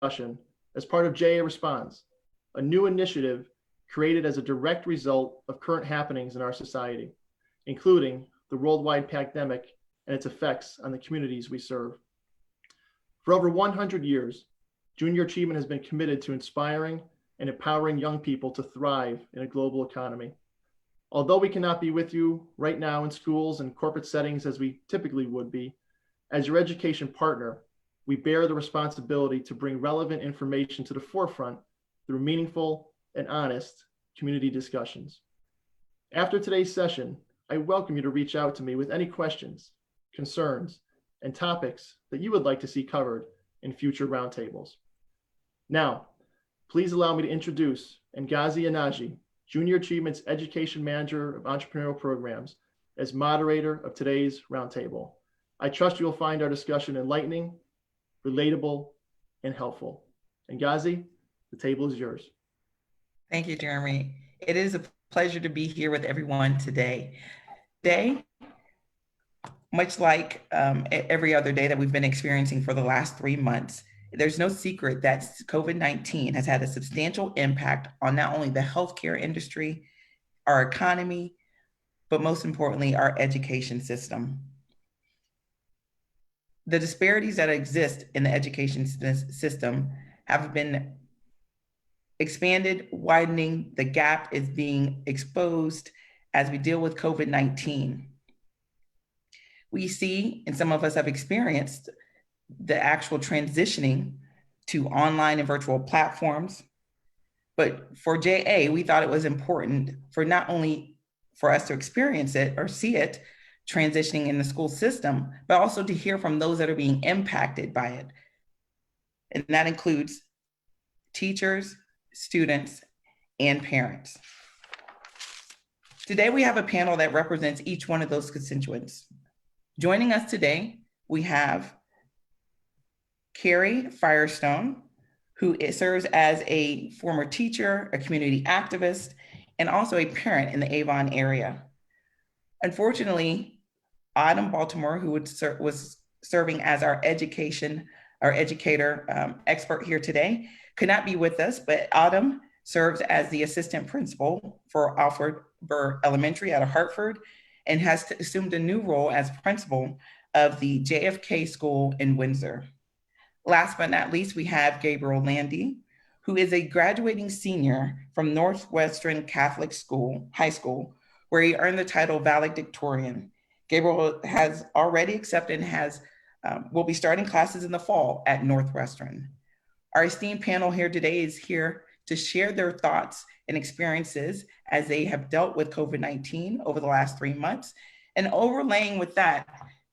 discussion as part of JA Responds, a new initiative created as a direct result of current happenings in our society, including the worldwide pandemic and its effects on the communities we serve. For over 100 years, Junior Achievement has been committed to inspiring and empowering young people to thrive in a global economy. Although we cannot be with you right now in schools and corporate settings as we typically would be, as your education partner, we bear the responsibility to bring relevant information to the forefront through meaningful and honest community discussions. After today's session, I welcome you to reach out to me with any questions, concerns, and topics that you would like to see covered in future roundtables. Now, please allow me to introduce Ngozi Anaji, Junior Achievement's Education Manager of Entrepreneurial Programs, as moderator of today's roundtable. I trust you'll find our discussion enlightening, relatable, and helpful. Ngozi, the table is yours. Thank you, Jeremy. It is a pleasure to be here with everyone today. Today, much like every other day that we've been experiencing for the last 3 months, there's no secret that COVID-19 has had a substantial impact on not only the healthcare industry, our economy, but most importantly, our education system. The disparities that exist in the education system have been expanded, widening. The gap is being exposed as we deal with COVID-19. We see, and some of us have experienced, the actual transitioning to online and virtual platforms. But for JA, we thought it was important for not only for us to experience it or see it transitioning in the school system, but also to hear from those that are being impacted by it. And that includes teachers, students, and parents. Today, we have a panel that represents each one of those constituents. Joining us today, we have Carrie Firestone, who serves as a former teacher, a community activist, and also a parent in the Avon area. Unfortunately, Autumn Baltimore, who was serving as our educator expert here today, could not be with us, but Autumn serves as the assistant principal for Alfred Burr Elementary out of Hartford and has assumed a new role as principal of the JFK School in Windsor. Last but not least, we have Gabriel Landy, who is a graduating senior from Northwestern Catholic High School, where he earned the title valedictorian. Gabriel has already accepted and will be starting classes in the fall at Northwestern. Our esteemed panel here today is here to share their thoughts and experiences as they have dealt with COVID-19 over the last 3 months, and overlaying with that,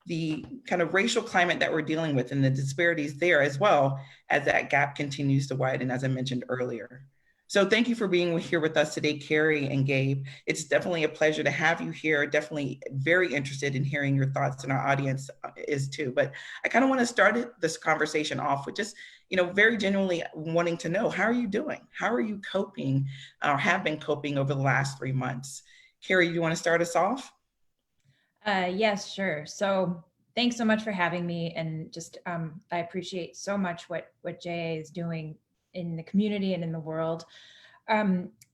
the kind of racial climate that we're dealing with and the disparities there, as well as that gap continues to widen, as I mentioned earlier. So thank you for being here with us today, Carrie and Gabe. It's definitely a pleasure to have you here. Definitely very interested in hearing your thoughts, and our audience is too. But I kind of want to start this conversation off with just, very genuinely wanting to know, how are you doing? How are you coping or have been coping over the last 3 months? Carrie, you want to start us off? Yes, sure. So thanks so much for having me. And just, I appreciate so much what JA is doing in the community and in the world.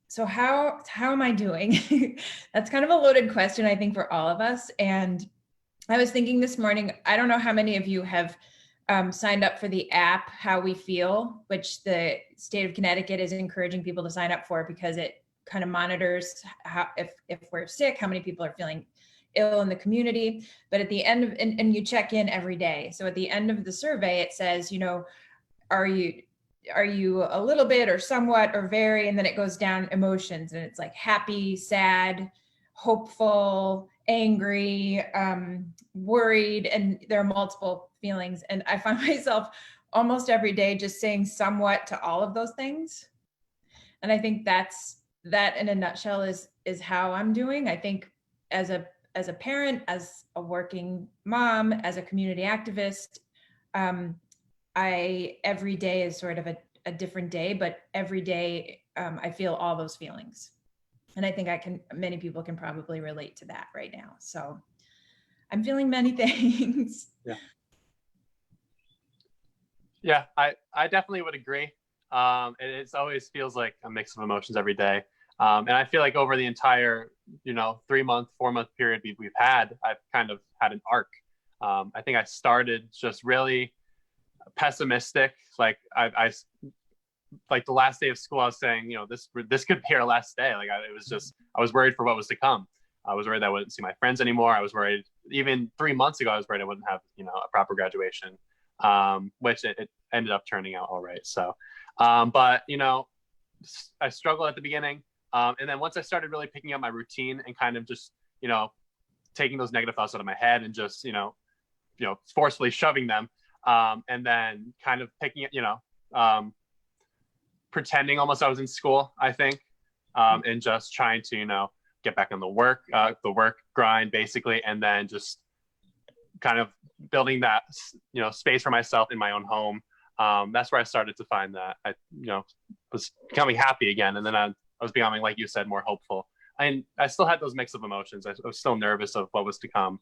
So how am I doing? That's kind of a loaded question, I think, for all of us. And I was thinking this morning, I don't know how many of you have signed up for the app, How We Feel, which the state of Connecticut is encouraging people to sign up for, because it kind of monitors how, if we're sick, how many people are feeling ill in the community. But at the end of, and you check in every day. So at the end of the survey, it says, are you a little bit or somewhat or very, and then it goes down emotions, and it's like happy, sad, hopeful, angry, worried, and there are multiple feelings. And I find myself almost every day just saying somewhat to all of those things. And I think that in a nutshell is how I'm doing. I think as a parent, as a working mom, as a community activist, every day is sort of a different day, but every day I feel all those feelings. And I think many people can probably relate to that right now. So I'm feeling many things. Yeah. Yeah, I definitely would agree. It always feels like a mix of emotions every day. And I feel like over the entire, 3-month, 4-month period we've had, I've kind of had an arc. I think I started just really pessimistic. Like like the last day of school, I was saying, this could be our last day. Like I was worried for what was to come. I was worried that I wouldn't see my friends anymore. I was worried even 3 months ago, I was worried I wouldn't have, a proper graduation, which it ended up turning out all right. So, but, I struggled at the beginning. And then once I started really picking up my routine and kind of just, taking those negative thoughts out of my head and just, forcefully shoving them, and then kind of picking it, pretending almost I was in school, I think, and just trying to, get back on the work grind basically, and then just kind of building that, space for myself in my own home. That's where I started to find that I, was becoming happy again. And then I was becoming, like you said, more hopeful. And I still had those mix of emotions. I was still nervous of what was to come.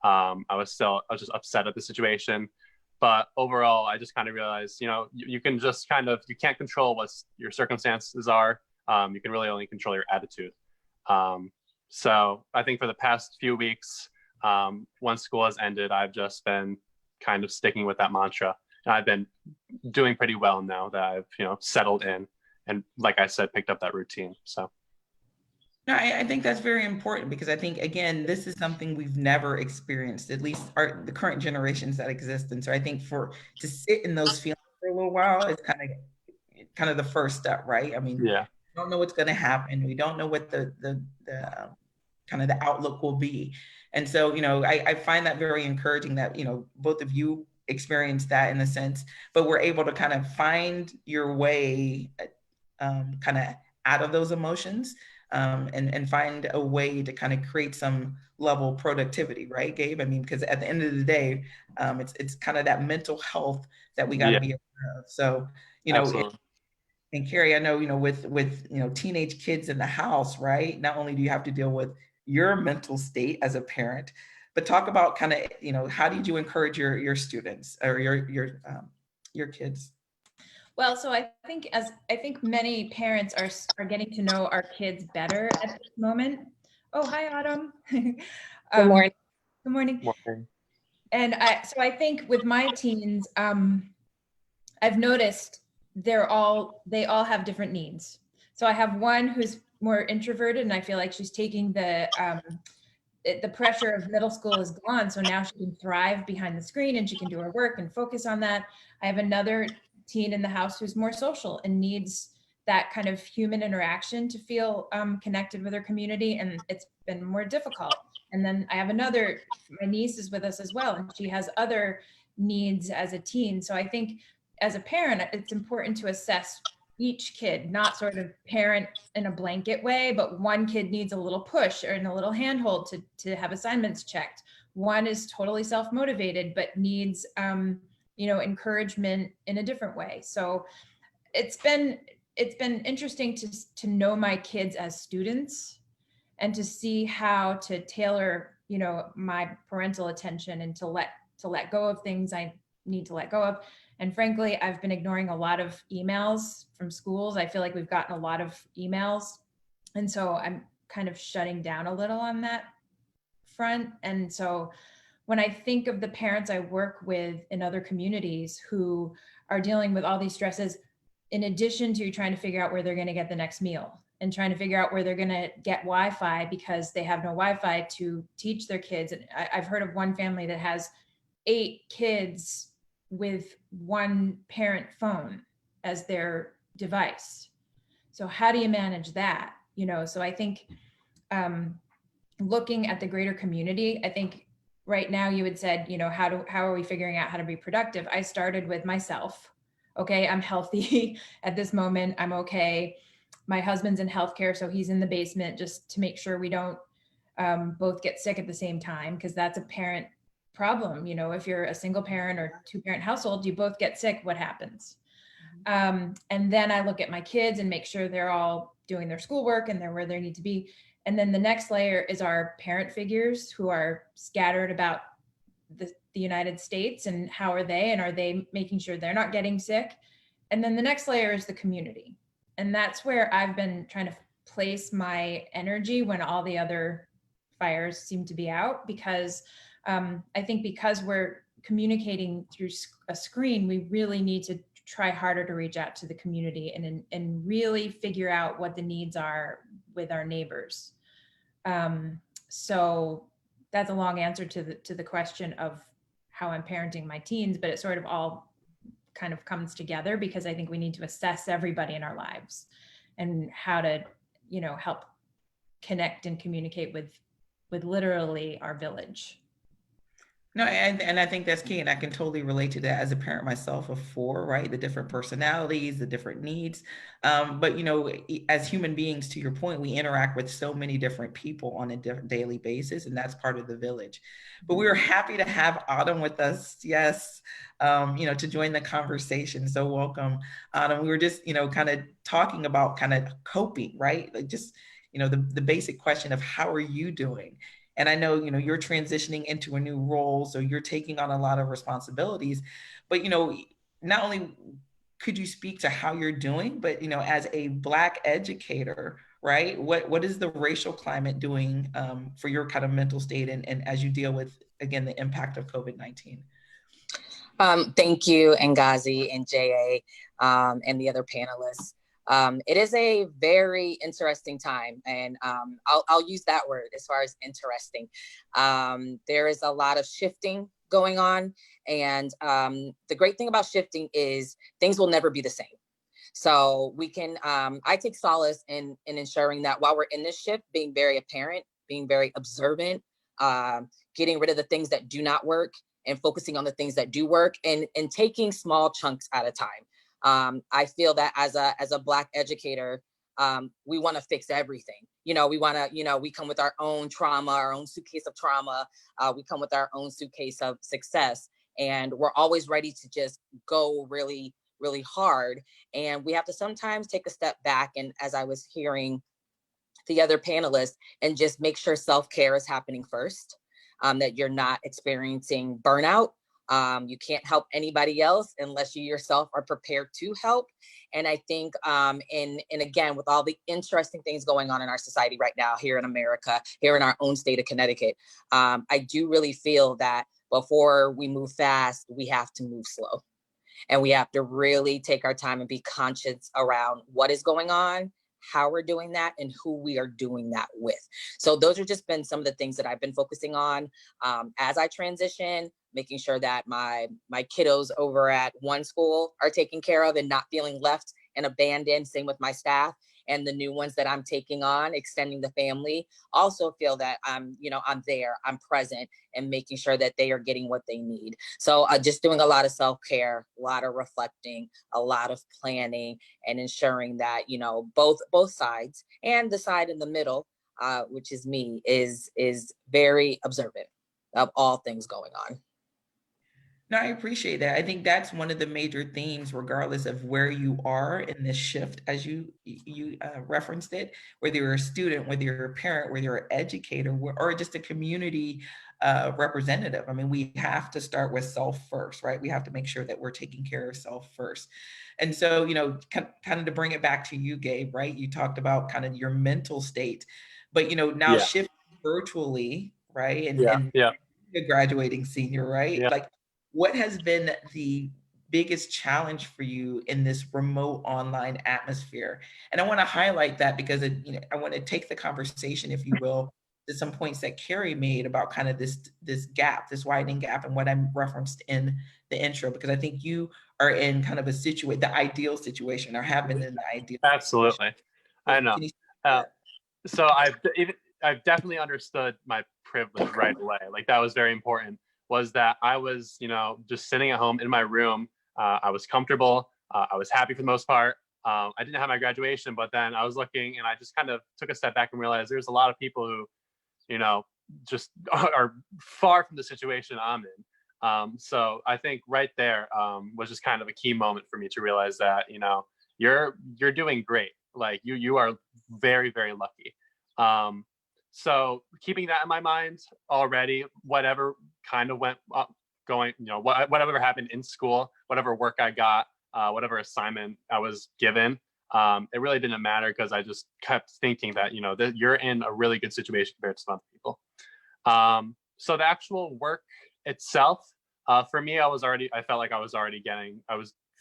I was just upset at the situation. But overall, I just kind of realized, you can just you can't control what your circumstances are. You can really only control your attitude. So I think for the past few weeks, once school has ended, I've just been kind of sticking with that mantra. And I've been doing pretty well now that I've, settled in and, like I said, picked up that routine. So. No, I think that's very important because I think, again, this is something we've never experienced, at least the current generations that exist. And so I think to sit in those feelings for a little while is kind of the first step, right? I mean, yeah. We don't know what's going to happen. We don't know what the kind of the outlook will be. And so, I find that very encouraging that, both of you experienced that in a sense, but we're able to kind of find your way kind of out of those emotions. And find a way to kind of create some level of productivity, right, Gabe? I mean, because at the end of the day, it's kind of that mental health that we got to be aware of. So, and Carrie, I know, with teenage kids in the house, right? Not only do you have to deal with your mental state as a parent, but talk about kind of, how did you encourage your students or your kids? Well, so I think many parents are getting to know our kids better at this moment. Oh, hi, Autumn. Good morning. Good morning. Morning. And I think with my teens, I've noticed they all have different needs. So I have one who's more introverted, and I feel like she's taking the pressure of middle school is gone. So now she can thrive behind the screen and she can do her work and focus on that. I have another teen in the house who's more social and needs that kind of human interaction to feel connected with her community, and it's been more difficult. And then I have my niece is with us as well, and she has other needs as a teen. So I think as a parent, it's important to assess each kid, not sort of parent in a blanket way, but one kid needs a little push or a little handhold to have assignments checked. One is totally self-motivated, but needs encouragement in a different way. So it's been interesting to know my kids as students and to see how to tailor, my parental attention and to let go of things I need to let go of. And frankly, I've been ignoring a lot of emails from schools. I feel like we've gotten a lot of emails. And so I'm kind of shutting down a little on that front. And so when I think of the parents I work with in other communities who are dealing with all these stresses, in addition to trying to figure out where they're going to get the next meal and trying to figure out where they're going to get Wi-Fi because they have no Wi-Fi to teach their kids. And I've heard of one family that has 8 kids with one parent phone as their device. So how do you manage that? So I think looking at the greater community, I think right now you had said, how are we figuring out how to be productive? I started with myself. Okay, I'm healthy at this moment. I'm okay. My husband's in healthcare, so he's in the basement just to make sure we don't both get sick at the same time, because that's a parent problem. If you're a single parent or 2-parent household, you both get sick, what happens? And then I look at my kids and make sure they're all doing their schoolwork and they're where they need to be. And then the next layer is our parent figures who are scattered about the United States, and how are they, and are they making sure they're not getting sick? And then the next layer is the community. And that's where I've been trying to place my energy when all the other fires seem to be out, because I think because we're communicating through a screen, we really need to try harder to reach out to the community and really figure out what the needs are with our neighbors. So that's a long answer to the question of how I'm parenting my teens, but it sort of all kind of comes together, because I think we need to assess everybody in our lives and how to, help connect and communicate with literally our village. No, and I think that's key, and I can totally relate to that as a parent myself of four, right? The different personalities, the different needs. But as human beings, to your point, we interact with so many different people on a different daily basis, and that's part of the village. But we were happy to have Autumn with us, yes, to join the conversation. So welcome, Autumn. We were just, kind of talking about kind of coping, right? Like just, the basic question of how are you doing? And I know, you're transitioning into a new role, so you're taking on a lot of responsibilities, but, not only could you speak to how you're doing, but, as a Black educator, right? What is the racial climate doing for your kind of mental state and as you deal with, again, the impact of COVID-19? Thank you, Ngazi and JA, and the other panelists. It is a very interesting time, and I'll use that word as far as interesting. There is a lot of shifting going on, and the great thing about shifting is things will never be the same. So we can, I take solace in ensuring that while we're in this shift, being very apparent, being very observant, getting rid of the things that do not work and focusing on the things that do work, and taking small chunks at a time. I feel that as a Black educator, we want to fix everything. We want to, we come with our own trauma, our own suitcase of trauma. We come with our own suitcase of success, and we're always ready to just go really, really hard. And we have to sometimes take a step back. And as I was hearing the other panelists, and just make sure self-care is happening first, that you're not experiencing burnout. You can't help anybody else unless you yourself are prepared to help. And I think, and again, with all the interesting things going on in our society right now, here in America, here in our own state of Connecticut, I do really feel that before we move fast, we have to move slow. And we have to really take our time and be conscious around what is going on, how we're doing that, and who we are doing that with. So those have just been some of the things that I've been focusing on as I transition, making sure that my kiddos over at one school are taken care of and not feeling left and abandoned. Same with my staff, and the new ones that I'm taking on, extending the family, also feel that I'm there, I'm present, and making sure that they are getting what they need. So just doing a lot of self-care, a lot of reflecting, a lot of planning, and ensuring that, both sides and the side in the middle, which is me, is very observant of all things going on. No, I appreciate that. I think that's one of the major themes, regardless of where you are in this shift, as you referenced it, whether you're a student, whether you're a parent, whether you're an educator, or just a community representative. I mean, we have to start with self first, right? We have to make sure that we're taking care of self first. And so, kind of to bring it back to you, Gabe, right? You talked about kind of your mental state, but, now shifting virtually, right? And a graduating senior, right? Yeah. Like, what has been the biggest challenge for you in this remote online atmosphere? And I want to highlight that because I want to take the conversation, if you will, to some points that Carrie made about kind of this gap, this widening gap, and what I referenced in the intro, because I think you are in kind of the ideal situation, or have been in the ideal. Absolutely. Situation. I know. Can you So I've definitely understood my privilege right away. Like, that was very important. Was that I was, just sitting at home in my room. I was comfortable. I was happy for the most part. I didn't have my graduation, but then I was looking, and I just kind of took a step back and realized there's a lot of people who, just are far from the situation I'm in. So I think right there was just kind of a key moment for me to realize that, you're doing great. Like, you are very, very lucky. So keeping that in my mind already, whatever kind of went up, going, whatever happened in school, whatever work I got, whatever assignment I was given, it really didn't matter because I just kept thinking that, that you're in a really good situation compared to some other people. So the actual work itself, for me, I felt like I was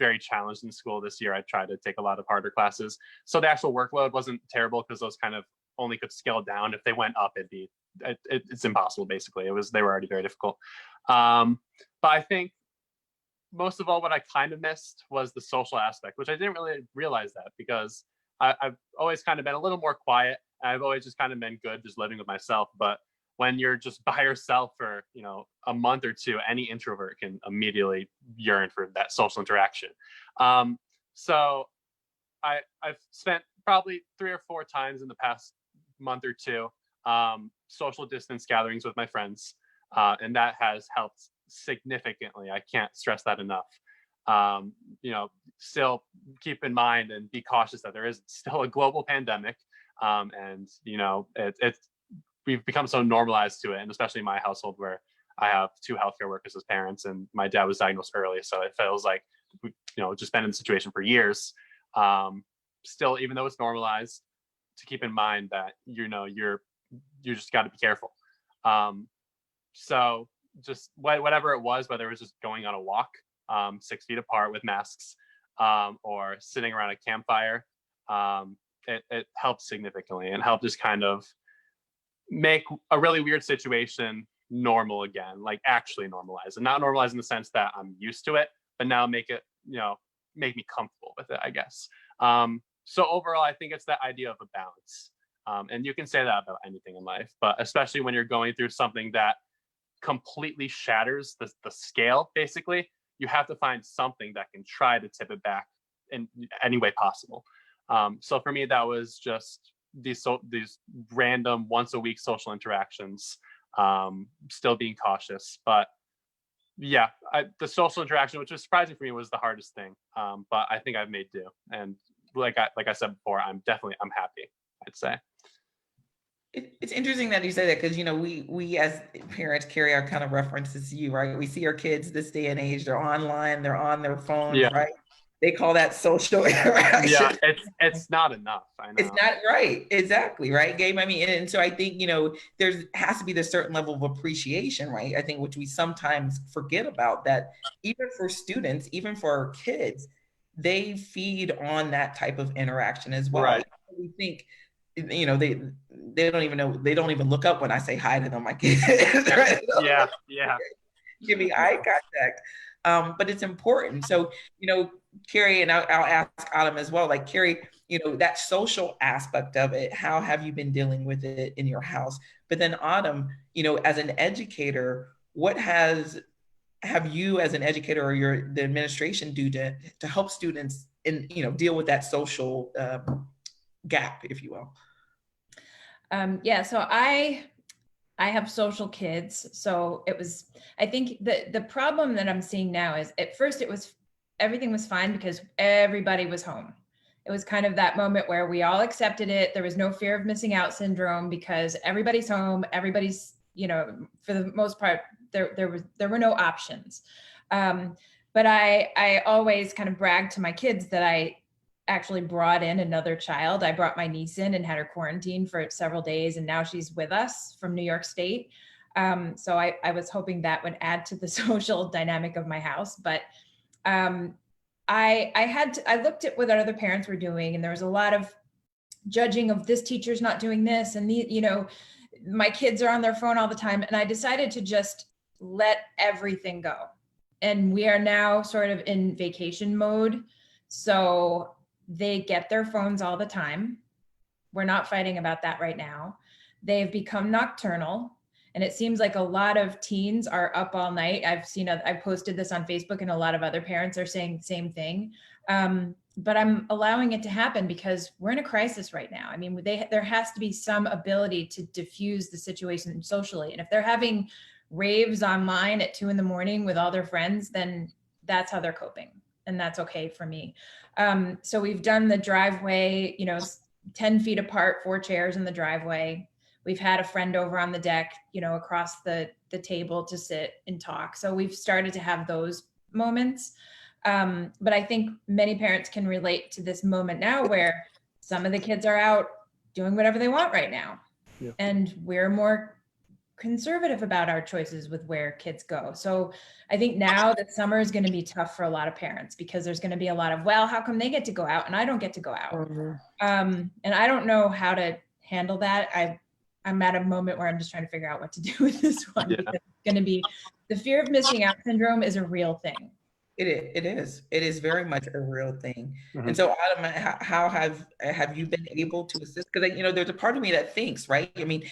very challenged in school this year. I tried to take a lot of harder classes. So the actual workload wasn't terrible because those kind of only could scale down. If they went up, it's impossible, basically. They were already very difficult. But I think most of all, what I kind of missed was the social aspect, which I didn't really realize that because I've always kind of been a little more quiet. I've always just kind of been good just living with myself. But when you're just by yourself for, a month or two, any introvert can immediately yearn for that social interaction. So I've spent probably 3 or 4 times in the past month or two social distance gatherings with my friends. And that has helped significantly. I can't stress that enough. Still keep in mind and be cautious that there is still a global pandemic. And we've become so normalized to it, and especially in my household where I have 2 healthcare workers as parents, and my dad was diagnosed early, so it feels like we've just been in the situation for years. Still, even though it's normalized, to keep in mind that you just got to be careful. So just whatever it was, whether it was just going on a walk 6 feet apart with masks, or sitting around a campfire, it helped significantly and helped just kind of make a really weird situation normal again, like actually normalize, and not normalize in the sense that I'm used to it, but now make it, make me comfortable with it, I guess. So overall, I think it's that idea of a balance. And you can say that about anything in life, but especially when you're going through something that completely shatters the scale, basically, you have to find something that can try to tip it back in any way possible. So for me, that was just these random once a week social interactions, still being cautious. But yeah, the social interaction, which was surprising for me, was the hardest thing. But I think I've made do. And like I said before, I'm happy, I'd say. It's interesting that you say that because, we as parents carry our kind of references to you, right? We see our kids this day and age, they're online, they're on their phones, Yeah. right? They call that social interaction. Yeah, it's not enough. I know. It's not right. Exactly. Right, Gabe? I mean, and so I think, there has to be this certain level of appreciation, right? I think, which we sometimes forget about, that even for students, even for our kids, they feed on that type of interaction as well. Right. We think, they don't even know, they don't even look up when I say hi to them. My kids, right? Yeah. Give me eye contact. But it's important. So, Carrie, and I'll ask Autumn as well, like Carrie, that social aspect of it, how have you been dealing with it in your house? But then Autumn, as an educator, what have you as an educator or the administration do to help students deal with that social gap, if you will? So I have social kids. So I think the problem that I'm seeing now is, at first everything was fine because everybody was home. It was kind of that moment where we all accepted it. There was no fear of missing out syndrome because everybody's home. Everybody's, for the most part, there were no options. But I always kind of bragged to my kids that I actually brought in another child. I brought my niece in and had her quarantined for several days, and now she's with us from New York State. So I was hoping that would add to the social dynamic of my house. But I looked at what other parents were doing, and there was a lot of judging of, this teacher's not doing this, and my kids are on their phone all the time. And I decided to just let everything go. And we are now sort of in vacation mode. So they get their phones all the time. We're not fighting about that right now. They've become nocturnal. And it seems like a lot of teens are up all night. I posted this on Facebook, and a lot of other parents are saying the same thing. But I'm allowing it to happen because we're in a crisis right now. I mean, there has to be some ability to diffuse the situation socially. And if they're having raves online at 2 a.m. with all their friends, then that's how they're coping. And that's okay for me. So we've done the driveway, 10 feet apart, 4 chairs in the driveway. We've had a friend over on the deck, across the table to sit and talk. So we've started to have those moments. But I think many parents can relate to this moment now where some of the kids are out doing whatever they want right now. Yeah. And we're more conservative about our choices with where kids go. So I think now that summer is going to be tough for a lot of parents because there's going to be a lot of, well, how come they get to go out and I don't get to go out? And I don't know how to handle that. I'm at a moment where I'm just trying to figure out what to do with this one. Yeah. Because it's going to be, the fear of missing out syndrome is a real thing. It is very much a real thing. Mhm. And so Autumn, how have you been able to assist? Because there's a part of me that thinks, right? I mean,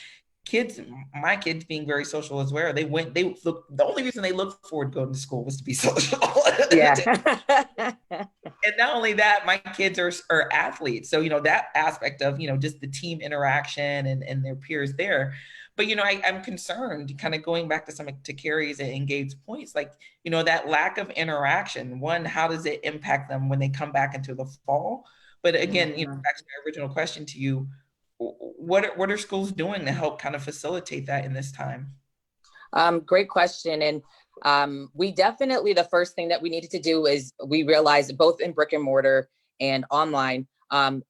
my kids being very social as well, the only reason they looked forward to going to school was to be social. Yeah. And not only that, my kids are athletes. So, that aspect of, just the team interaction and their peers there. But, I'm concerned, kind of going back to Carrie's and Gabe's points, like, that lack of interaction. One, how does it impact them when they come back into the fall? But again, back to my original question to you, what are schools doing to help kind of facilitate that in this time? Great question. And we definitely, the first thing that we needed to do is we realized both in brick and mortar and online,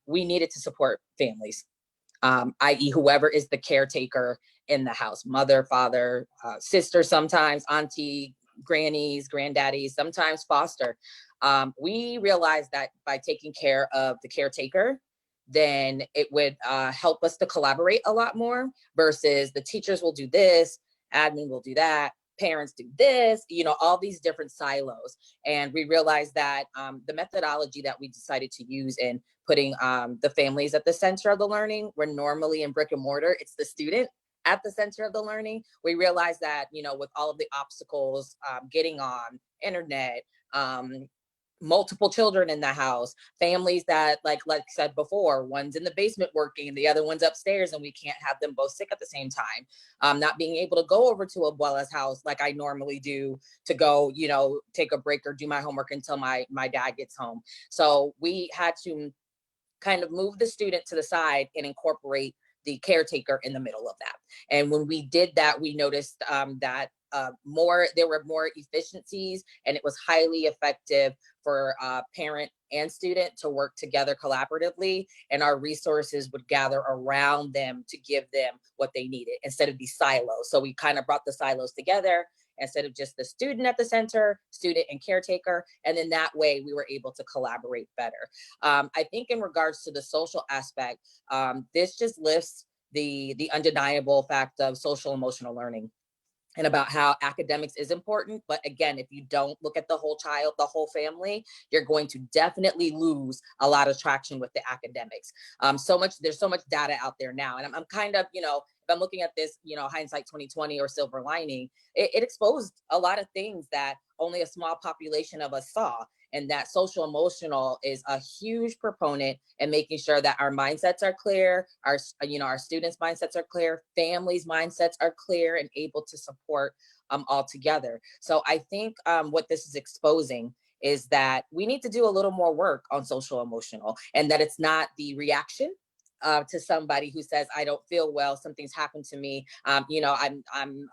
we needed to support families, i.e. whoever is the caretaker in the house, mother, father, sister, sometimes auntie, grannies, granddaddies, sometimes foster. We realized that by taking care of the caretaker, then it would help us to collaborate a lot more versus the teachers will do this, admin will do that, parents do this, all these different silos. And we realized that the methodology that we decided to use in putting the families at the center of the learning, where normally in brick and mortar, it's the student at the center of the learning. We realized that, with all of the obstacles, getting on internet, multiple children in the house, families that like said before, one's in the basement working and the other one's upstairs and we can't have them both sick at the same time. Not being able to go over to Abuela's house like I normally do to go, take a break or do my homework until my dad gets home. So we had to kind of move the student to the side and incorporate the caretaker in the middle of that. And when we did that, we noticed that there were more efficiencies, and it was highly effective for parent and student to work together collaboratively, and our resources would gather around them to give them what they needed instead of these silos. So we kind of brought the silos together instead of just the student at the center, student and caretaker. And then that way we were able to collaborate better. I think in regards to the social aspect, this just lifts the undeniable fact of social emotional learning and about how academics is important. But again, if you don't look at the whole child, the whole family, you're going to definitely lose a lot of traction with the academics. There's so much data out there now. And I'm kind of, if I'm looking at this, hindsight 2020 or silver lining, it exposed a lot of things that only a small population of us saw. And that social emotional is a huge proponent in making sure that our mindsets are clear, our students' mindsets are clear, families' mindsets are clear and able to support all together. So I think what this is exposing is that we need to do a little more work on social emotional, and that it's not the reaction to somebody who says, I don't feel well, something's happened to me, I'm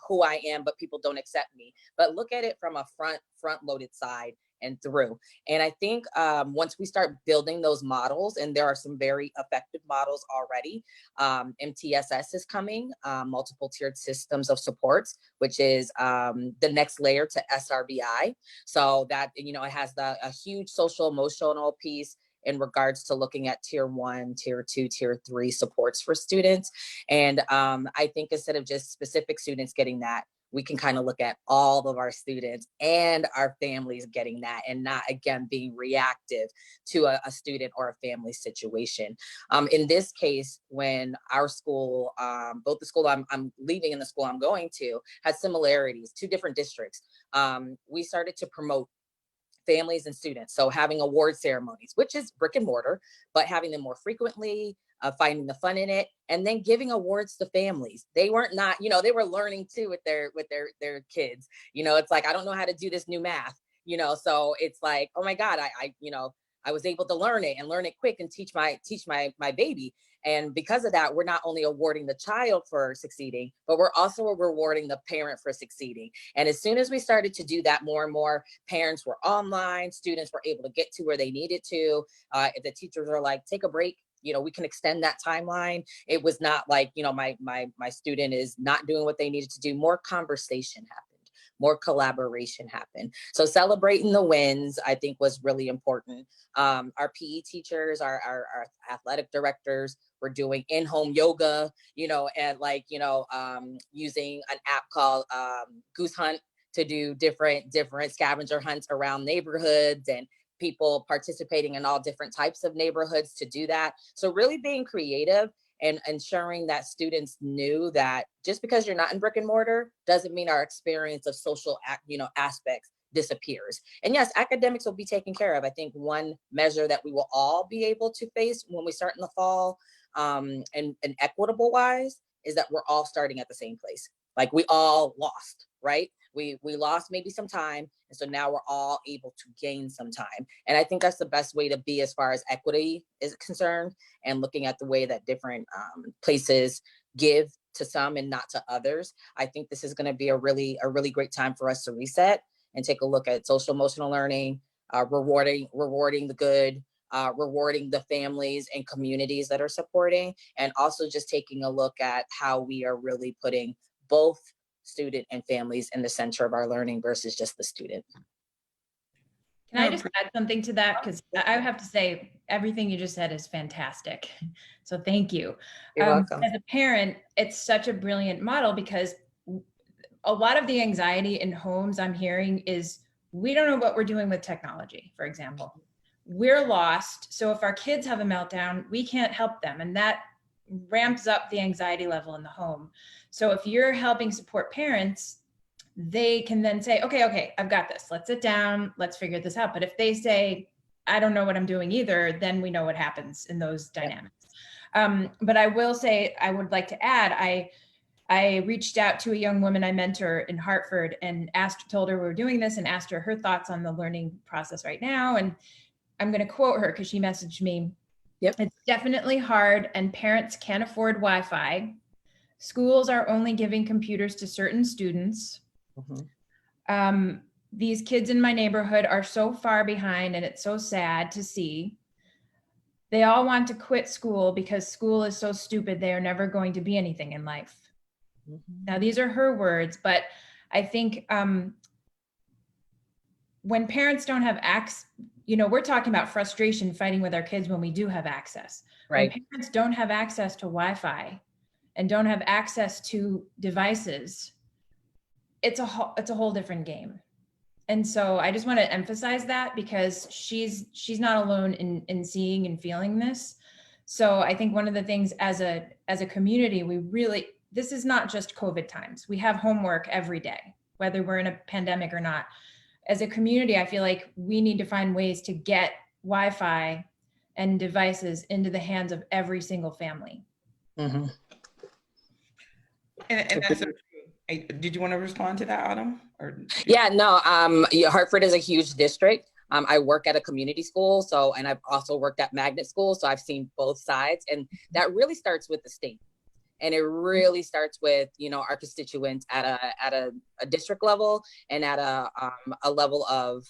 who I am, but people don't accept me. But look at it from a front loaded side and through. And I think once we start building those models, and there are some very effective models already, MTSS is coming, multiple tiered systems of supports, which is the next layer to SRBI. So that, it has a huge social emotional piece in regards to looking at tier 1, tier 2, tier 3 supports for students. And I think instead of just specific students getting that, we can kind of look at all of our students and our families getting that, and not, again, being reactive to a student or a family situation. In this case, when our school, both the school I'm leaving and the school I'm going to, had similarities, 2 different districts, we started to promote families and students. So having award ceremonies, which is brick and mortar, but having them more frequently, finding the fun in it, and then giving awards to families. They weren't they were learning too with their kids. It's like, I don't know how to do this new math, so it's like, oh my God, I was able to learn it and learn it quick and teach my baby. And because of that, we're not only awarding the child for succeeding, but we're also rewarding the parent for succeeding. And as soon as we started to do that, more and more parents were online, students were able to get to where they needed to. If the teachers are like, take a break, we can extend that timeline. It was not like, my student is not doing what they needed to do. More conversation happened. More collaboration happened. So celebrating the wins, I think, was really important. Our PE teachers, our athletic directors were doing in-home yoga, and using an app called Goose Hunt to do different scavenger hunts around neighborhoods, and people participating in all different types of neighborhoods to do that. So really being creative and ensuring that students knew that just because you're not in brick and mortar doesn't mean our experience of social aspects disappears. And yes, academics will be taken care of. I think one measure that we will all be able to face when we start in the fall, and equitable wise, is that we're all starting at the same place. Like, we all lost, right? We lost maybe some time. And so now we're all able to gain some time. And I think that's the best way to be as far as equity is concerned, and looking at the way that different places give to some and not to others. I think this is going to be a really great time for us to reset and take a look at social emotional learning, rewarding the good, rewarding the families and communities that are supporting, and also just taking a look at how we are really putting both student and families in the center of our learning versus just the student. Can I just add something to that? Because I have to say, everything you just said is fantastic. So thank you. You're welcome. As a parent, it's such a brilliant model, because a lot of the anxiety in homes I'm hearing is, we don't know what we're doing with technology, for example. We're lost. So if our kids have a meltdown, we can't help them. And that ramps up the anxiety level in the home. So if you're helping support parents, they can then say, okay, I've got this. Let's sit down. Let's figure this out. But if they say, I don't know what I'm doing either, then we know what happens in those dynamics. But I will say, I would like to add, I reached out to a young woman I mentor in Hartford and told her we were doing this, and asked her thoughts on the learning process right now. And I'm going to quote her because she messaged me. Yep. It's definitely hard, and parents can't afford Wi-Fi. Schools are only giving computers to certain students. Mm-hmm. These kids in my neighborhood are so far behind, and it's so sad to see. They all want to quit school because school is so stupid. They are never going to be anything in life. Mm-hmm. Now, these are her words, but I think when parents don't have access, we're talking about frustration fighting with our kids when we do have access. Right. When parents don't have access to Wi-Fi and don't have access to devices, it's a whole different game. And so I just want to emphasize that, because she's not alone in seeing and feeling this. So I think one of the things as a community, this is not just COVID times. We have homework every day, whether we're in a pandemic or not. As a community, I feel like we need to find ways to get Wi-Fi and devices into the hands of every single family. Mm-hmm. And that's did you want to respond to that, Autumn? Yeah, no, Hartford is a huge district. I work at a community school, and I've also worked at magnet school. So I've seen both sides, and that really starts with the state. And it really starts with, our constituents at a district level, and at a level of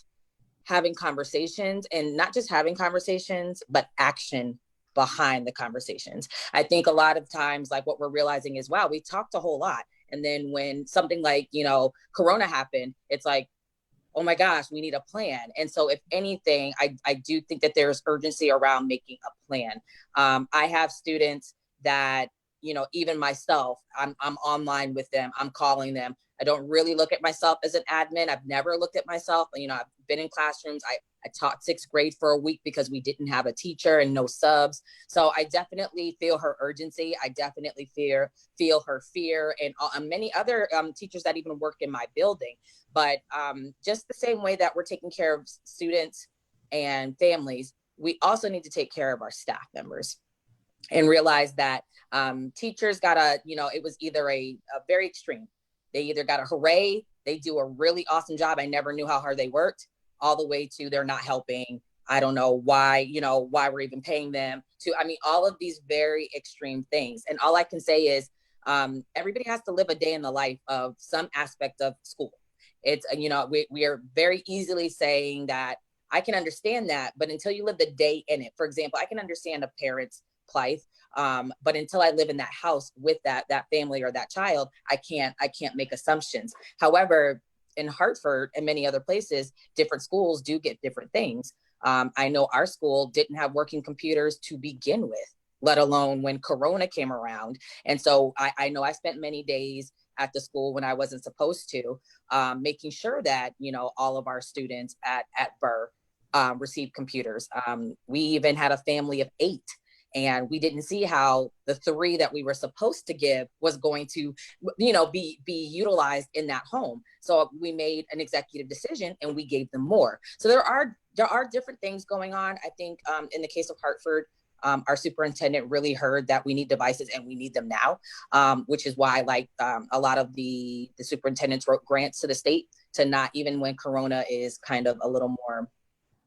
having conversations, and not just having conversations, but action behind the conversations. I think a lot of times, like, what we're realizing is, wow, we talked a whole lot. And then when something like, Corona happened, it's like, oh my gosh, we need a plan. And so if anything, I do think that there's urgency around making a plan. I have students that, even myself, I'm online with them, I'm calling them. I don't really look at myself as an admin. I've never looked at myself. I've been in classrooms. I taught 6th grade for a week because we didn't have a teacher and no subs. So I definitely feel her urgency. I definitely feel her fear, and many other teachers that even work in my building. But just the same way that we're taking care of students and families, we also need to take care of our staff members, and realize that teachers it was either a very extreme. They either got a hooray, they do a really awesome job, I never knew how hard they worked, all the way to they're not helping I don't know why, why we're even paying them to, I mean, all of these very extreme things. And all I can say is everybody has to live a day in the life of some aspect of school. It's, we are very easily saying that I can understand that, but until you live the day in it, for example, I can understand a parent's plight, but until I live in that house with that family or that child, I can't make assumptions. However, in Hartford and many other places, different schools do get different things. I know our school didn't have working computers to begin with, let alone when Corona came around. And so I know I spent many days at the school when I wasn't supposed to, making sure that, all of our students at Burr received computers. We even had a family of 8, and we didn't see how the 3 that we were supposed to give was going to, be utilized in that home. So we made an executive decision and we gave them more. So there are different things going on. I think in the case of Hartford, our superintendent really heard that we need devices and we need them now, which is why a lot of the superintendents wrote grants to the state to not, even when Corona is kind of a little more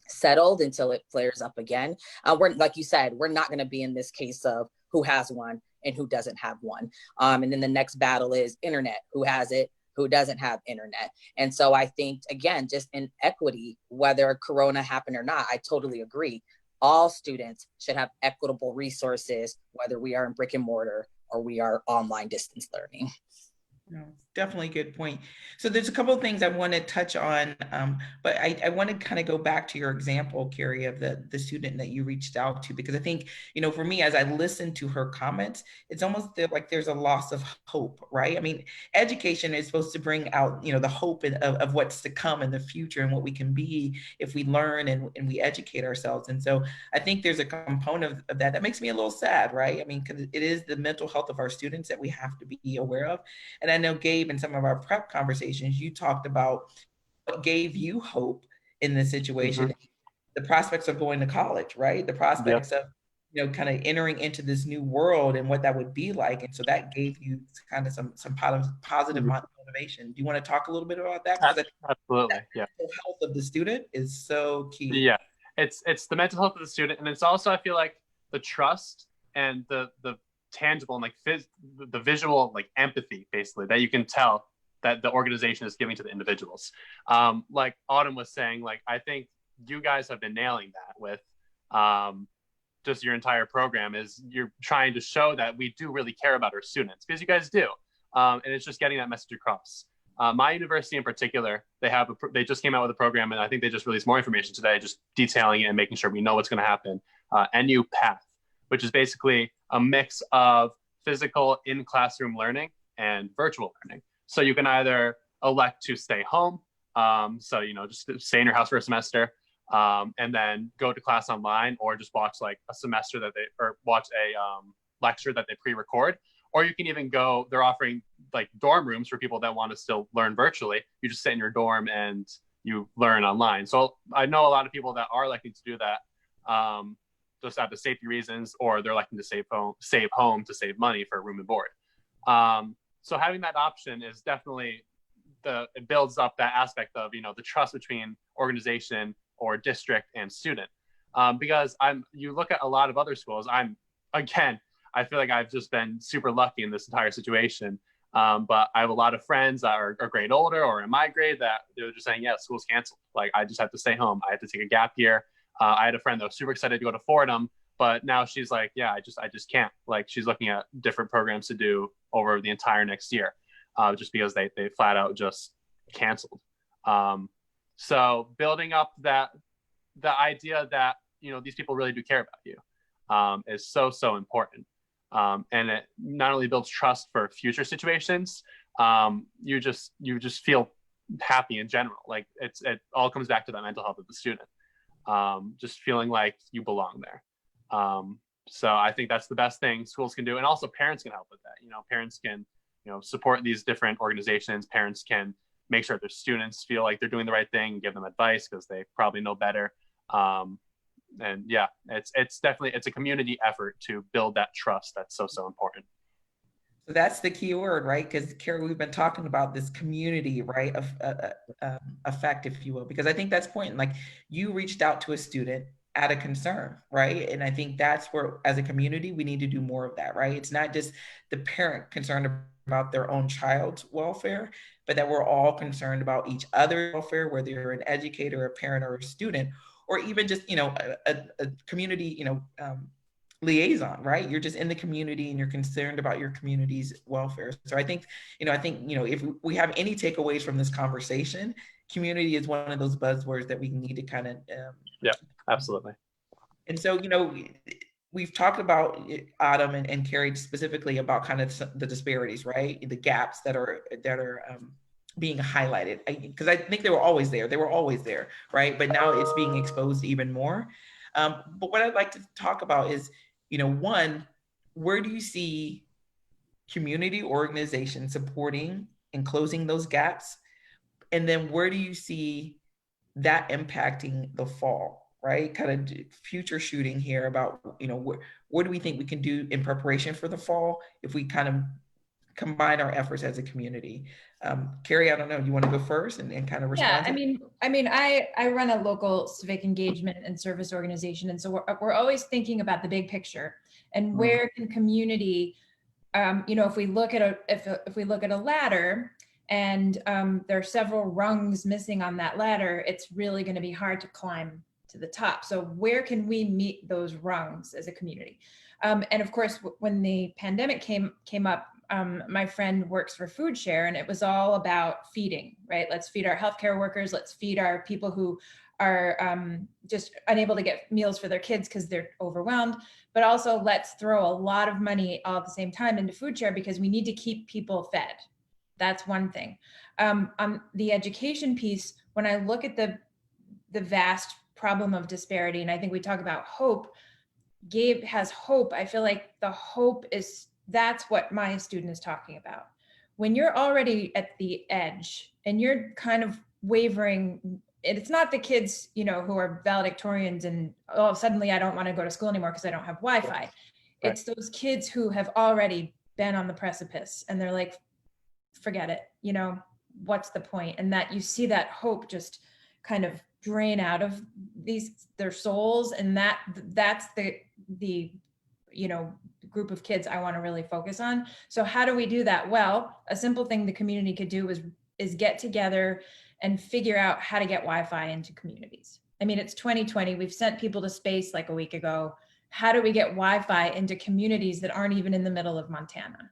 settled, until it flares up again. We're, like you said, we're not going to be in this case of who has one and who doesn't have one. And then the next battle is internet, who has it, who doesn't have internet. And so I think, again, just in equity, whether Corona happened or not, I totally agree. All students should have equitable resources, whether we are in brick and mortar or we are online distance learning. No, definitely a good point. So there's a couple of things I want to touch on, but I want to kind of go back to your example, Carrie, of the student that you reached out to, because I think, for me, as I listened to her comments, it's almost like there's a loss of hope, right? I mean, education is supposed to bring out, the hope of what's to come in the future and what we can be if we learn and we educate ourselves. And so I think there's a component of that makes me a little sad, right? I mean, because it is the mental health of our students that we have to be aware of. And I know, Gabe, in some of our prep conversations, you talked about what gave you hope in this situation, the prospects of going to college, right? The prospects of, kind of entering into this new world and what that would be like. And so that gave you kind of some positive motivation. Do you want to talk a little bit about that? Absolutely, yeah. The mental health of the student is so key. Yeah, it's the mental health of the student, and it's also, I feel like, the trust and the tangible and the visual empathy, basically, that you can tell that the organization is giving to the individuals. Like Autumn was saying, I think you guys have been nailing that with just your entire program. Is you're trying to show that we do really care about our students, because you guys do, and it's just getting that message across. My university in particular, they just came out with a program, and I think they just released more information today, just detailing it and making sure we know what's going to happen. NU Path, which is basically a mix of physical in-classroom learning and virtual learning. So you can either elect to stay home, just stay in your house for a semester, and then go to class online, or just watch a semester watch a lecture that they pre-record. Or you can even go, they're offering dorm rooms for people that want to still learn virtually. You just sit in your dorm and you learn online. So I know a lot of people that are electing to do that, just out of safety reasons, or they're electing to save home to save money for room and board. So having that option is definitely it builds up that aspect of, the trust between organization or district and student. Because you look at a lot of other schools, I feel like I've just been super lucky in this entire situation. But I have a lot of friends that are a grade older or in my grade that they're just saying, yeah, school's canceled. I just have to stay home. I have to take a gap year. I had a friend that was super excited to go to Fordham, but now she's like, yeah, I just can't. She's looking at different programs to do over the entire next year, just because they flat out just canceled. So building up the idea that, these people really do care about you is so important. And it not only builds trust for future situations, you just feel happy in general. It all comes back to that mental health of the student. Just feeling like you belong there. So I think that's the best thing schools can do. And also parents can help with that. Parents can, support these different organizations. Parents can make sure their students feel like they're doing the right thing, give them advice because they probably know better. And yeah, it's definitely, it's a community effort to build that trust. That's so important. So that's the key word, right? Because Carrie, we've been talking about this community, right, of effect, if you will, because I think that's important. You reached out to a student, out of concern, right? And I think that's where, as a community, we need to do more of that, right? It's not just the parent concerned about their own child's welfare, but that we're all concerned about each other's welfare, whether you're an educator, a parent, or a student, or even just, a community, liaison, right? You're just in the community and you're concerned about your community's welfare. So I think, if we have any takeaways from this conversation, community is one of those buzzwords that we need to kind of, yeah, absolutely. And so, we've talked about Autumn and Carrie specifically about kind of the disparities, right? The gaps that are being highlighted, because I think they were always there. They were always there, right? But now it's being exposed even more. But what I'd like to talk about is, one, where do you see community organizations supporting and closing those gaps? And then where do you see that impacting the fall, right? Kind of future shooting here about, what do we think we can do in preparation for the fall if we kind of combine our efforts as a community? Carrie, I don't know, you want to go first and kind of respond? Yeah, I run a local civic engagement and service organization. And so we're always thinking about the big picture and where can community, if we look at a ladder and there are several rungs missing on that ladder, it's really going to be hard to climb to the top. So where can we meet those rungs as a community? And of course, when the pandemic came up, my friend works for Food Share, and it was all about feeding, right? Let's feed our healthcare workers. Let's feed our people who are just unable to get meals for their kids because they're overwhelmed. But also, let's throw a lot of money all at the same time into Food Share because we need to keep people fed. That's one thing. On the education piece, when I look at the vast problem of disparity, and I think we talk about hope, Gabe has hope. I feel like the hope that's what my student is talking about. When you're already at the edge and you're kind of wavering, it's not the kids, who are valedictorians and, oh, suddenly I don't want to go to school anymore because I don't have Wi-Fi. Right. It's those kids who have already been on the precipice and they're like, forget it, what's the point? And that you see that hope just kind of drain out of their souls. And that's the group of kids I want to really focus on. So how do we do that? Well, a simple thing the community could do is get together and figure out how to get Wi-Fi into communities. I mean, it's 2020. We've sent people to space like a week ago. How do we get Wi-Fi into communities that aren't even in the middle of Montana?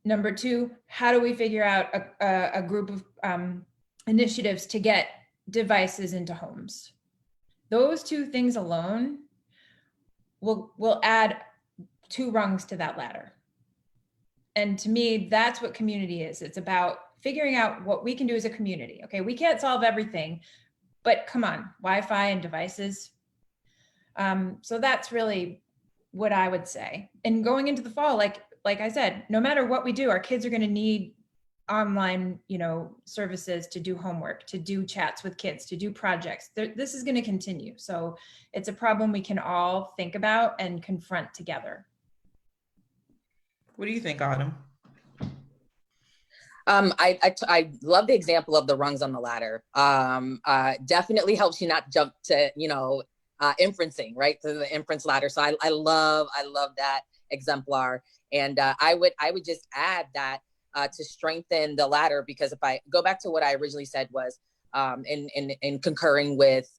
Number two, how do we figure out a group of initiatives to get devices into homes? Those two things alone will add 2 rungs to that ladder. And to me, that's what community is. It's about figuring out what we can do as a community. Okay, we can't solve everything, but come on, Wi-Fi and devices. So that's really what I would say. And going into the fall, like I said, no matter what we do, our kids are going to need online, services to do homework, to do chats with kids, to do projects. This is going to continue. So it's a problem we can all think about and confront together. What do you think, Autumn? I love the example of the rungs on the ladder. Definitely helps you not jump to, inferencing, right? To the inference ladder. So I love that exemplar. And I would just add that to strengthen the ladder, because if I go back to what I originally said was in concurring with,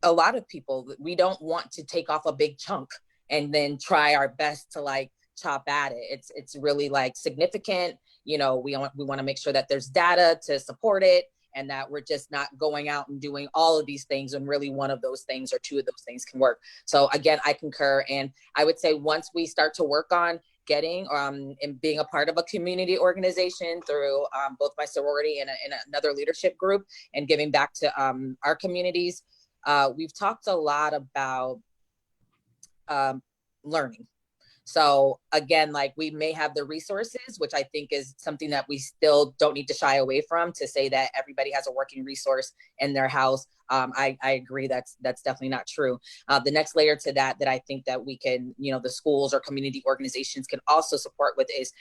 a lot of people, we don't want to take off a big chunk and then try our best to chop at it. It's really significant. We want to make sure that there's data to support it, and that we're just not going out and doing all of these things and really one of those things or 2 of those things can work. So again, I concur. And I would say once we start to work on getting and being a part of a community organization through both my sorority and another leadership group and giving back to our communities, we've talked a lot about learning. So again, we may have the resources, which I think is something that we still don't need to shy away from, to say that everybody has a working resource in their house. I agree that's definitely not true. The next layer to that I think that we can, the schools or community organizations can also support with is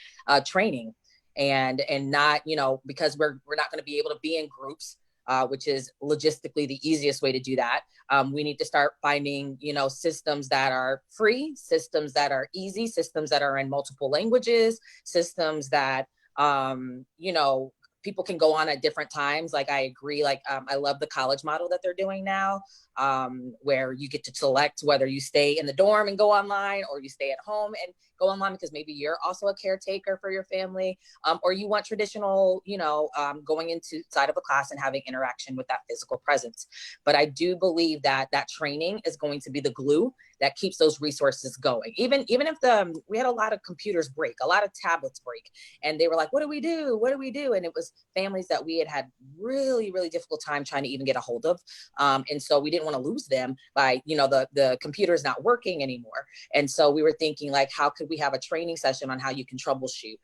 training, and not, because we're not going to be able to be in groups which is logistically the easiest way to do that. We need to start finding, systems that are free, systems that are easy, systems that are in multiple languages, systems that, people can go on at different times. Like, I agree. Like, I love the college model that they're doing now, where you get to select whether you stay in the dorm and go online, or you stay at home and go online because maybe you're also a caretaker for your family, or you want traditional, going into side of a class and having interaction with that physical presence. But I do believe that training is going to be the glue that keeps those resources going. Even if we had a lot of computers break, a lot of tablets break, and they were like, what do we do? What do we do? And it was families that we had really, really difficult time trying to even get a hold of. And so we didn't want to lose them by, the computer is not working anymore. And so we were thinking, like, how could we have a training session on how you can troubleshoot,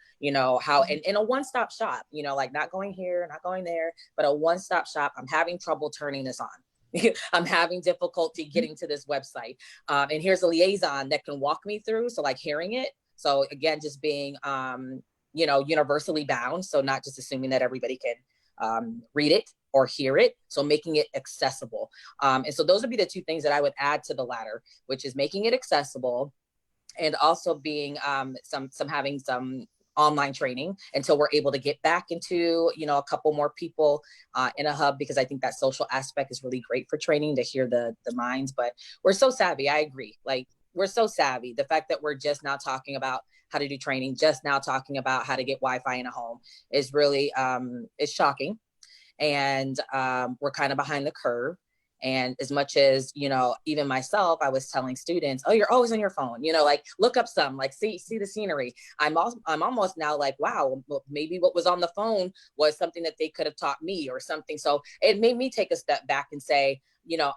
how, and a one-stop shop, like not going here, not going there, but a one-stop shop. I'm having trouble turning this on. I'm having difficulty getting to this website. And here's a liaison that can walk me through. So like hearing it. So again, just being, universally bound. So not just assuming that everybody can read it or hear it. So making it accessible. And so those would be the two things that I would add to the latter, which is making it accessible, and also being having some online training until we're able to get back into, a couple more people in a hub, because I think that social aspect is really great for training, to hear the minds. But we're so savvy. I agree. Like, we're so savvy. The fact that we're just now talking about how to do training, just now talking about how to get Wi-Fi in a home is really, is shocking. And we're kind of behind the curve. And as much as, even myself, I was telling students, oh, you're always on your phone, like look up some, like see the scenery. I'm almost now like, wow, maybe what was on the phone was something that they could have taught me or something. So it made me take a step back and say,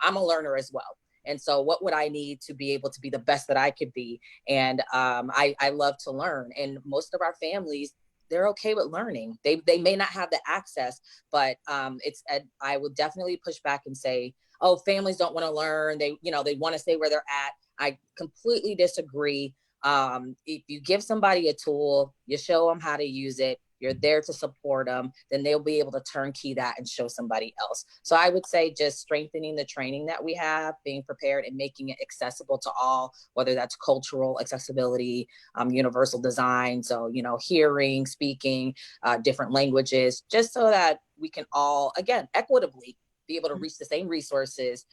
I'm a learner as well. And so what would I need to be able to be the best that I could be? And I love to learn. And most of our families, they're okay with learning. They may not have the access, but I would definitely push back and say, oh, families don't want to learn. They want to stay where they're at. I completely disagree. If you give somebody a tool, you show them how to use it, you're there to support them, then they'll be able to turnkey that and show somebody else. So I would say just strengthening the training that we have, being prepared, and making it accessible to all, whether that's cultural accessibility, universal design. So, hearing, speaking, different languages, just so that we can all, again, equitably be able to reach the same resources,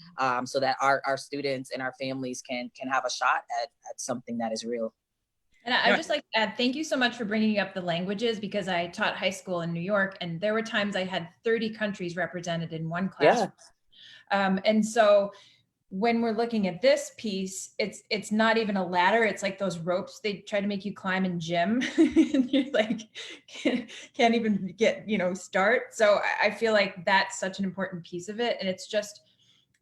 so that our students and our families can have a shot at something that is real. And I just like to add, thank you so much for bringing up the languages, because I taught high school in New York, and there were times I had 30 countries represented in one classroom. Yeah. And so when we're looking at this piece, it's not even a ladder. It's like those ropes they try to make you climb in gym. And you're like, can't even get, start. So I feel like that's such an important piece of it. And it's just,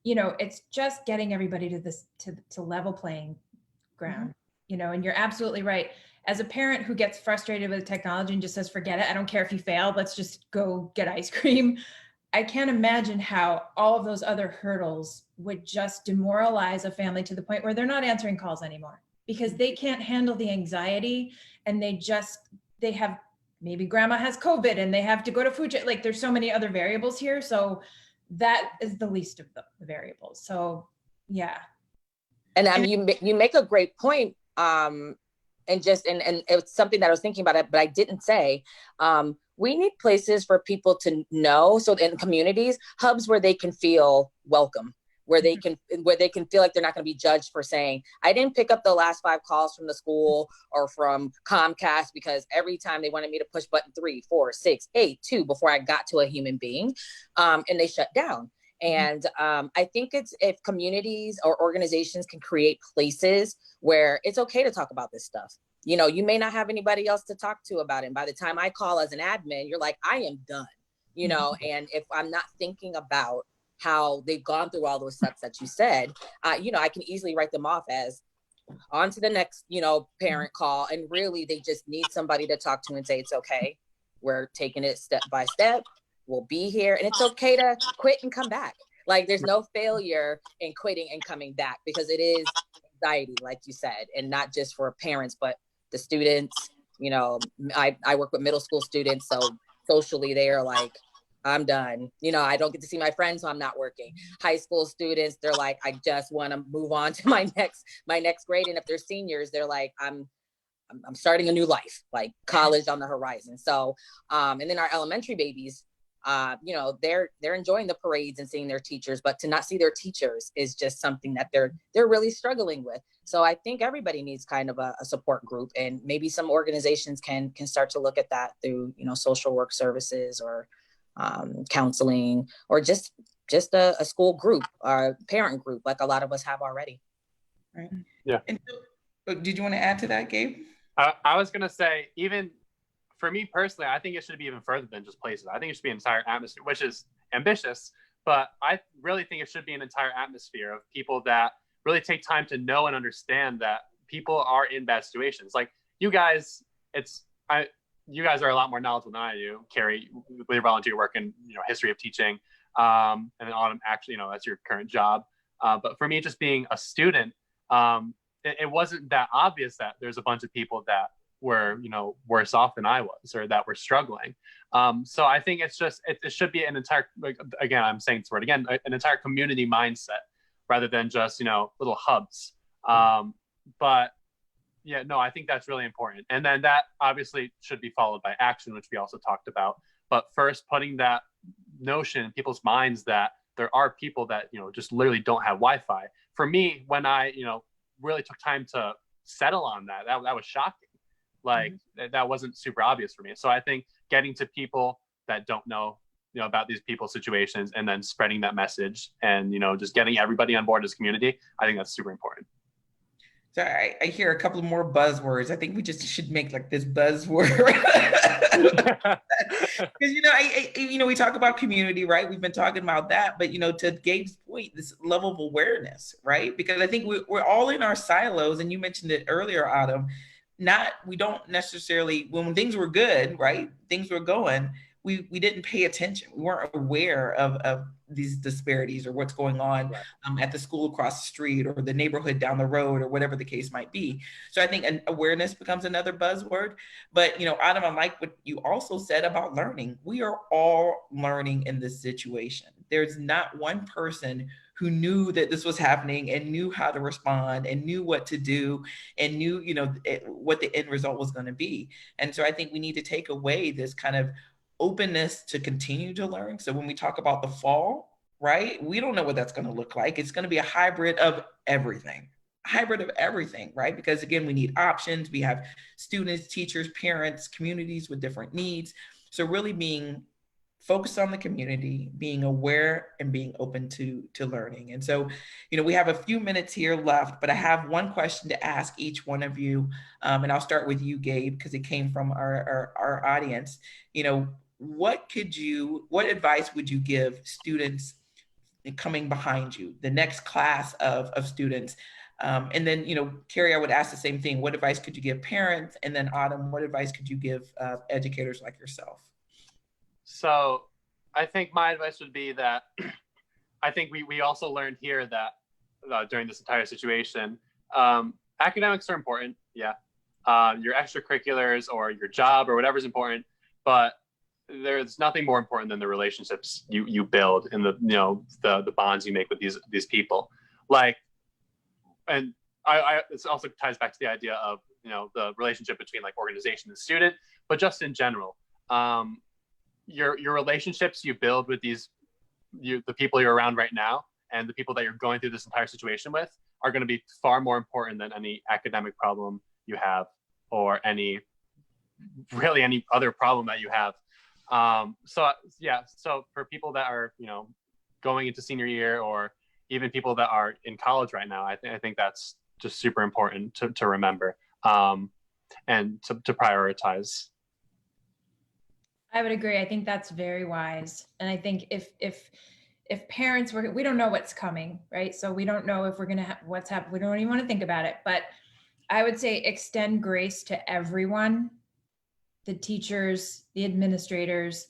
it's just getting everybody to this, to level playing ground. Mm-hmm. And you're absolutely right. As a parent who gets frustrated with technology and just says, forget it, I don't care if you failed, let's just go get ice cream. I can't imagine how all of those other hurdles would just demoralize a family to the point where they're not answering calls anymore, because they can't handle the anxiety, and they have, maybe grandma has COVID and they have to go to food. Like, there's so many other variables here. So that is the least of the variables. So yeah. And you make a great point. And it's something that I was thinking about it, but I didn't say, we need places for people to know. So in communities, hubs where they can feel welcome, where they can feel like they're not going to be judged for saying, I didn't pick up the last 5 calls from the school or from Comcast, because every time they wanted me to push button 3, 4, 6, 8, 2 before I got to a human being, and they shut down. And I think if communities or organizations can create places where it's okay to talk about this stuff. You may not have anybody else to talk to about it. And by the time I call as an admin, you're like, I am done, and if I'm not thinking about how they've gone through all those steps that you said, I can easily write them off as on to the next, parent call. And really, they just need somebody to talk to and say, it's okay. We're taking it step by step. We'll be here, and it's okay to quit and come back. Like, there's no failure in quitting and coming back, because it is anxiety, like you said, and not just for parents, but the students. I work with middle school students, so socially they are like, I'm done. You know, I don't get to see my friends, so I'm not working. High school students, they're like, I just want to move on to my next grade. And if they're seniors, they're like, I'm starting a new life, like college on the horizon. So, and then our elementary babies, you know, they're enjoying the parades and seeing their teachers, but to not see their teachers is just something that they're really struggling with. So I think everybody needs kind of a support group, and maybe some organizations can start to look at that through, you know, social work services or counseling, or just a school group or parent group, like a lot of us have already. Right. Yeah. And so, did you want to add to that, Gabe? I was gonna say, even for me personally, I think it should be even further than just places. I think it should be an entire atmosphere, which is ambitious, but I really think it should be an entire atmosphere of people that really take time to know and understand that people are in bad situations. Like you guys, you guys are a lot more knowledgeable than I do, Carrie, with your volunteer work and, you know, history of teaching, and then Autumn, actually, you know, that's your current job. But for me, just being a student, it wasn't that obvious that there's a bunch of people that were, you know, worse off than I was, or that were struggling. So I think it's just, it should be an entire, like, again, I'm saying this word again, an entire community mindset rather than just, you know, little hubs. But yeah, no, I think that's really important. And then that obviously should be followed by action, which we also talked about. But first, putting that notion in people's minds that there are people that, you know, just literally don't have Wi-Fi. For me, when I, you know, really took time to settle on that was shocking. Like that wasn't super obvious for me. So I think getting to people that don't know, you know, about these people's situations, and then spreading that message, and, you know, just getting everybody on board as a community, I think that's super important. So I hear a couple of more buzzwords. I think we just should make like this buzzword. Because, you know, we talk about community, right? We've been talking about that, but, you know, to Gabe's point, this level of awareness, right? Because I think we're all in our silos, and you mentioned it earlier, Autumn. We don't necessarily, when things were good, right? Things were going, we didn't pay attention. We weren't aware of these disparities or what's going on at the school across the street or the neighborhood down the road or whatever the case might be. So I think awareness becomes another buzzword. But, you know, Autumn, I like what you also said about learning. We are all learning in this situation. There's not one person who knew that this was happening and knew how to respond and knew what to do and knew, you know, what the end result was going to be. And so I think we need to take away this kind of openness to continue to learn. So when we talk about the fall, right, we don't know what that's going to look like. It's going to be a hybrid of everything, right? Because again, we need options. We have students, teachers, parents, communities with different needs. So really being focused on the community, being aware, and being open to learning. And so, you know, we have a few minutes here left, but I have one question to ask each one of you. And I'll start with you, Gabe, because it came from our audience. You know, what advice would you give students coming behind you, the next class of students? And then, you know, Carrie, I would ask the same thing. What advice could you give parents? And then Autumn, what advice could you give educators like yourself? So I think my advice would be that I think we also learned here that during this entire situation, academics are important. Yeah. Your extracurriculars or your job or whatever is important, but there's nothing more important than the relationships you build and the bonds you make with these people. Like, and this also ties back to the idea of, you know, the relationship between like organization and student, but just in general, your relationships you build with the people you're around right now and the people that you're going through this entire situation with are going to be far more important than any academic problem you have or any other problem that you have. So for people that are, you know, going into senior year or even people that are in college right now, I think that's just super important to remember and to prioritize. I would agree. I think that's very wise. And I think if parents we don't know what's coming, right? So we don't know if we're going to have what's happening. We don't even want to think about it, but I would say extend grace to everyone, the teachers, the administrators,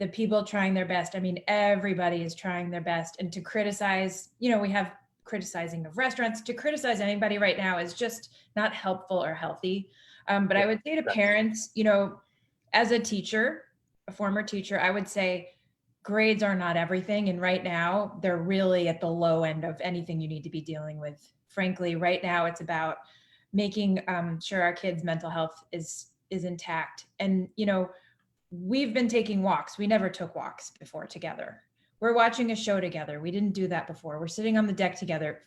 the people trying their best. I mean, everybody is trying their best, and to criticize, you know, we have criticizing of restaurants. To criticize anybody right now is just not helpful or healthy. But I would say to parents, you know, as a teacher, a former teacher, I would say, grades are not everything. And right now they're really at the low end of anything you need to be dealing with. Frankly, right now it's about making sure our kids' mental health is intact. And, you know, we've been taking walks. We never took walks before together. We're watching a show together. We didn't do that before. We're sitting on the deck together.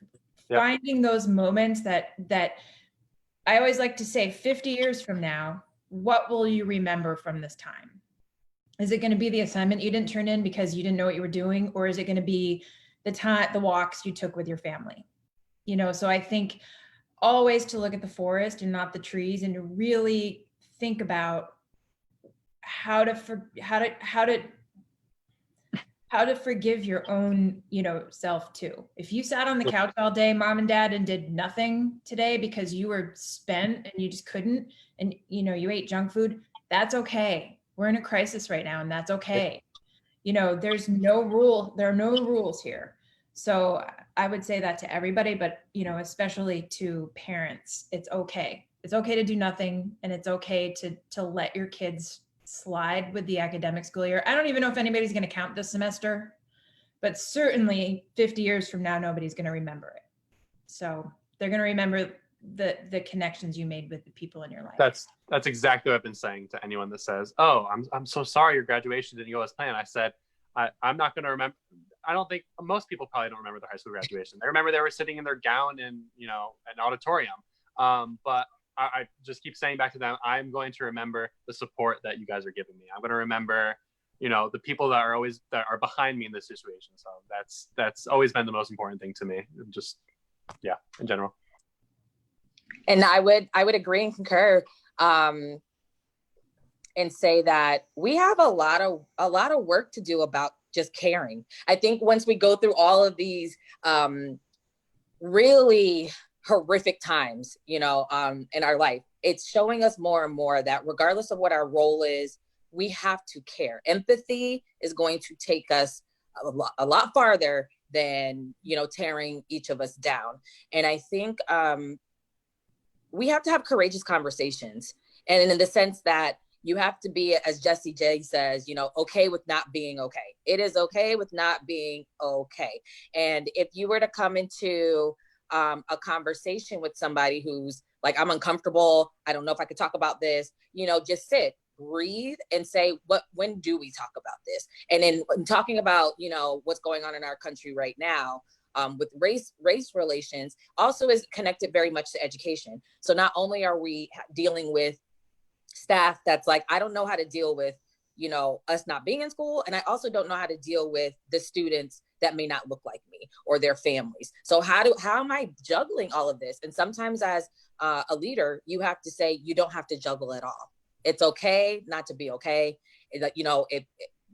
Yep. Finding those moments that I always like to say, 50 years from now, what will you remember from this time? Is it going to be the assignment you didn't turn in because you didn't know what you were doing? Or is it going to be the walks you took with your family? You know, so I think always to look at the forest and not the trees, and to really think about how to forgive your own, you know, self too. If you sat on the couch all day, mom and dad, and did nothing today because you were spent and you just couldn't, and you know, you ate junk food, that's okay. We're in a crisis right now, and that's okay. You know, there are no rules here. So I would say that to everybody, but you know, especially to parents, it's okay. It's okay to do nothing, and it's okay to let your kids slide with the academic school year. I don't even know if anybody's going to count this semester, but certainly 50 years from now, nobody's going to remember it. So they're going to remember the connections you made with the people in your life. That's exactly what I've been saying to anyone that says, "Oh, I'm so sorry your graduation didn't go as planned." I said, I'm not going to remember. I don't think most people probably don't remember their high school graduation. They remember they were sitting in their gown in, you know, an auditorium. But I just keep saying back to them, I'm going to remember the support that you guys are giving me. I'm going to remember, you know, the people that are behind me in this situation. So that's always been the most important thing to me. Just, yeah, in general. And I would agree and concur, and say that we have a lot of work to do about just caring. I think once we go through all of these really horrific times, you know, in our life, it's showing us more and more that regardless of what our role is, we have to care. Empathy is going to take us a lot farther than, you know, tearing each of us down. And I think we have to have courageous conversations. And in the sense that you have to be, as Jessie J says, you know, okay with not being okay. It is okay with not being okay. And if you were to come into a conversation with somebody who's like, I'm uncomfortable, I don't know if I could talk about this, you know, just sit, breathe, and say, when do we talk about this? And in talking about, you know, what's going on in our country right now, with race relations, also is connected very much to education. So not only are we dealing with staff that's like, I don't know how to deal with, you know, us not being in school, and I also don't know how to deal with the students that may not look like me or their families. So how am I juggling all of this? And sometimes as a leader, you have to say, you don't have to juggle at all. It's okay not to be okay. You know,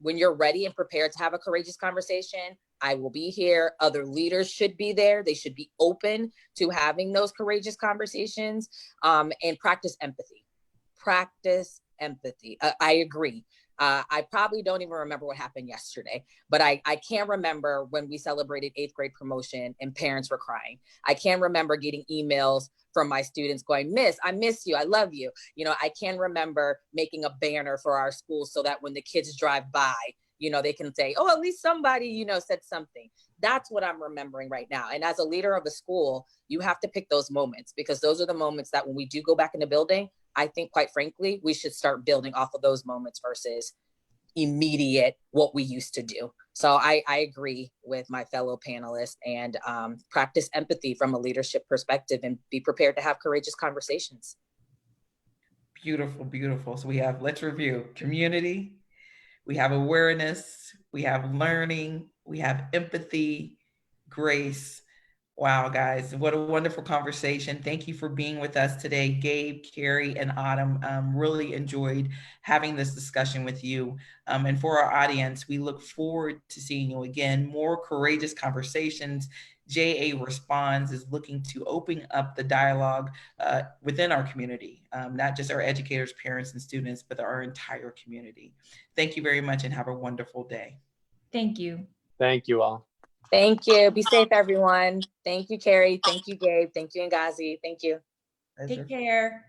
when you're ready and prepared to have a courageous conversation, I will be here. Other leaders should be there. They should be open to having those courageous conversations, and practice empathy. Practice empathy. I agree. I probably don't even remember what happened yesterday, but I can remember when we celebrated 8th grade promotion and parents were crying. I can remember getting emails from my students going, Miss, I miss you. I love you. You know, I can remember making a banner for our school so that when the kids drive by, you know, they can say, oh, at least somebody, you know, said something. That's what I'm remembering right now. And as a leader of a school, you have to pick those moments, because those are the moments that when we do go back in the building, I think, quite frankly, we should start building off of those moments versus immediate what we used to do. So I agree with my fellow panelists, and practice empathy from a leadership perspective and be prepared to have courageous conversations. Beautiful, beautiful. So we have, let's review, community, we have awareness, we have learning, we have empathy, grace. Wow, guys, what a wonderful conversation. Thank you for being with us today, Gabe, Carrie, and Autumn. Really enjoyed having this discussion with you. And for our audience, we look forward to seeing you again. More courageous conversations. JA Responds is looking to open up the dialogue within our community, not just our educators, parents, and students, but our entire community. Thank you very much and have a wonderful day. Thank you. Thank you all. Thank you. Be safe, everyone. Thank you, Carrie. Thank you, Gabe. Thank you, Ngazi. Thank you. Take care.